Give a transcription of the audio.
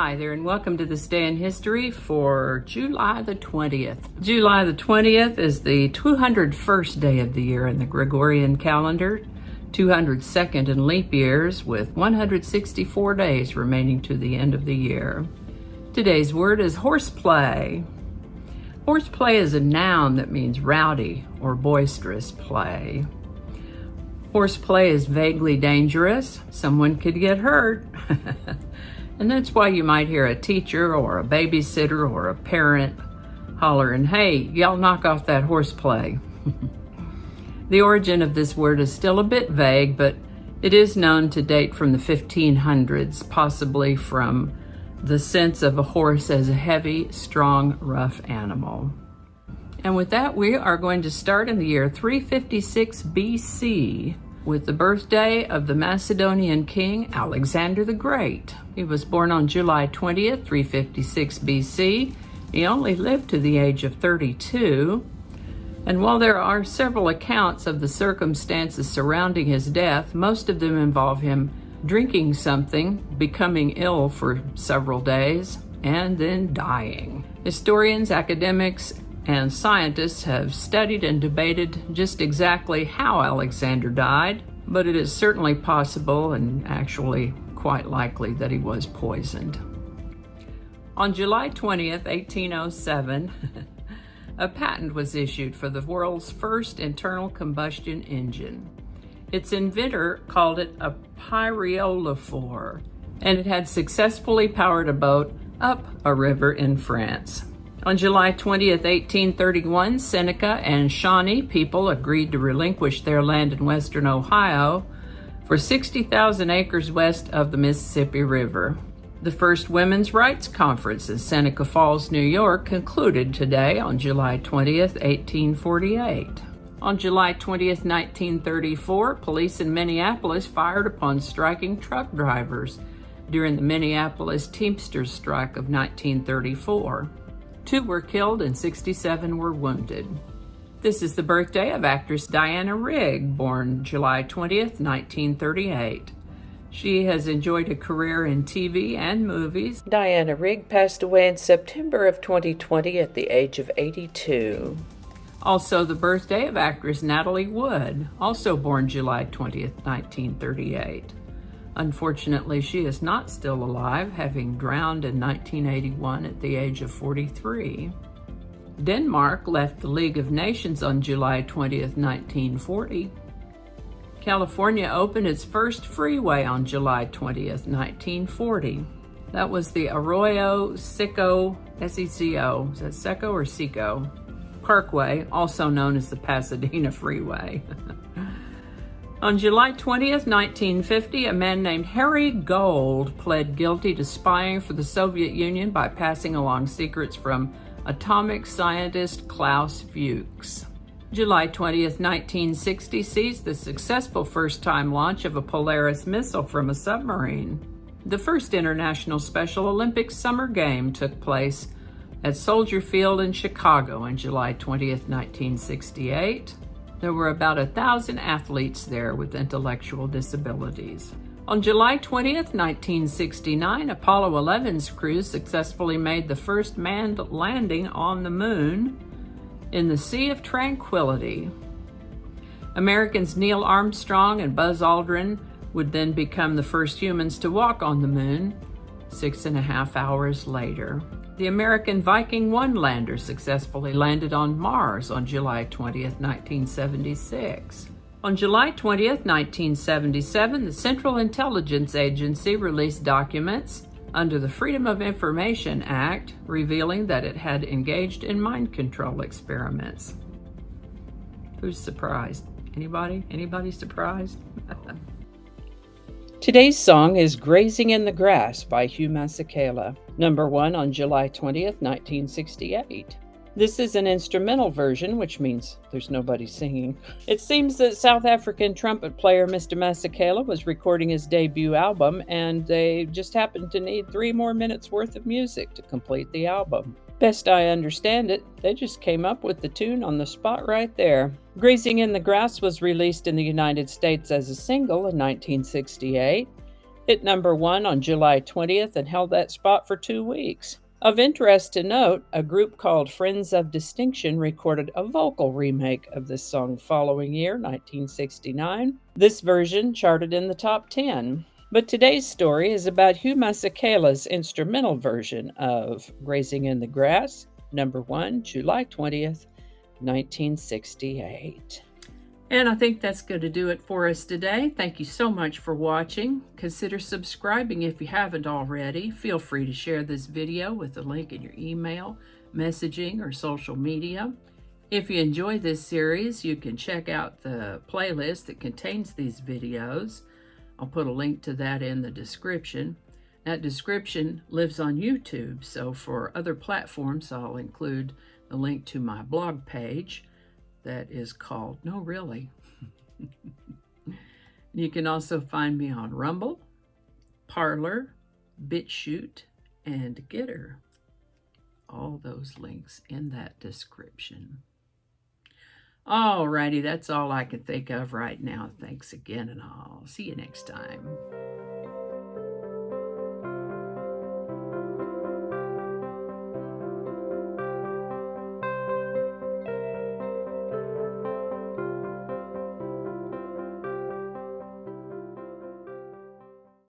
Hi there, and welcome to this day in history for July the 20th. July the 20th is the 201st day of the year in the Gregorian calendar, 202nd in leap years, with 164 days remaining to the end of the year. Today's word is horseplay. Horseplay is a noun that means rowdy or boisterous play. Horseplay is vaguely dangerous. Someone could get hurt. And that's why you might hear a teacher or a babysitter or a parent hollering, "Hey, y'all knock off that horseplay." The origin of this word is still a bit vague, but it is known to date from the 1500s, possibly from the sense of a horse as a heavy, strong, rough animal. And with that, we are going to start in the year 356 BC with the birthday of the Macedonian king Alexander the Great. He was born on July 20th, 356 BC. He only lived to the age of 32. And while there are several accounts of the circumstances surrounding his death, most of them involve him drinking something, becoming ill for several days, and then dying. Historians, academics, and scientists have studied and debated just exactly how Alexander died, but it is certainly possible and actually quite likely that he was poisoned. On July 20th, 1807, a patent was issued for the world's first internal combustion engine. Its inventor called it a Pyréolophore, and it had successfully powered a boat up a river in France. On July 20th, 1831, Seneca and Shawnee people agreed to relinquish their land in western Ohio for 60,000 acres west of the Mississippi River. The first women's rights conference in Seneca Falls, New York, concluded today on July 20th, 1848. On July 20th, 1934, police in Minneapolis fired upon striking truck drivers during the Minneapolis Teamsters Strike of 1934. 2 were killed and 67 were wounded. This is the birthday of actress Dianna Rigg, born July 20th, 1938. She has enjoyed a career in TV and movies. Dianna Rigg passed away in September of 2020 at the age of 82. Also the birthday of actress Natalie Wood, also born July 20th, 1938. Unfortunately, she is not still alive, having drowned in 1981 at the age of 43. Denmark left the League of Nations on July 20th, 1940. California opened its first freeway on July 20th, 1940. That was the Arroyo Seco, S-E-C-O, is that Seco or Seco? Parkway, also known as the Pasadena Freeway. On July 20th, 1950, a man named Harry Gold pled guilty to spying for the Soviet Union by passing along secrets from atomic scientist Klaus Fuchs. July 20th, 1960 sees the successful first-time launch of a Polaris missile from a submarine. The first International Special Olympics Summer Game took place at Soldier Field in Chicago on July 20th, 1968. There were about 1,000 athletes there with intellectual disabilities. On July 20th, 1969, Apollo 11's crew successfully made the first manned landing on the moon in the Sea of Tranquility. Americans Neil Armstrong and Buzz Aldrin would then become the first humans to walk on the moon 6.5 hours later. The American Viking 1 lander successfully landed on Mars on July 20th, 1976. On July 20th, 1977, the Central Intelligence Agency released documents under the Freedom of Information Act revealing that it had engaged in mind control experiments. Who's surprised? Anybody? Anybody surprised? Today's song is Grazing in the Grass by Hugh Masekela, number 1 on July 20th, 1968. This is an instrumental version, which means there's nobody singing. It seems that South African trumpet player Mr. Masekela was recording his debut album, and they just happened to need 3 more minutes worth of music to complete the album. Best I understand it, they just came up with the tune on the spot right there. Grazing in the Grass was released in the United States as a single in 1968, Hit #1 on July 20th and held that spot for 2 weeks. Of interest to note, a group called Friends of Distinction recorded a vocal remake of this song following year, 1969. This version charted in the top 10. But today's story is about Hugh Masekela's instrumental version of Grazing in the Grass, #1, July 20th, 1968. And I think that's going to do it for us today. Thank you so much for watching. Consider subscribing if you haven't already. Feel free to share this video with the link in your email, messaging, or social media. If you enjoy this series, you can check out the playlist that contains these videos. I'll put a link to that in the description. That description lives on YouTube, so for other platforms, I'll include the link to my blog page that is called No Really. You can also find me on Rumble, Parler, BitChute, and Getter. All those links in that description. Alrighty, that's all I can think of right now. Thanks again, and I'll see you next time.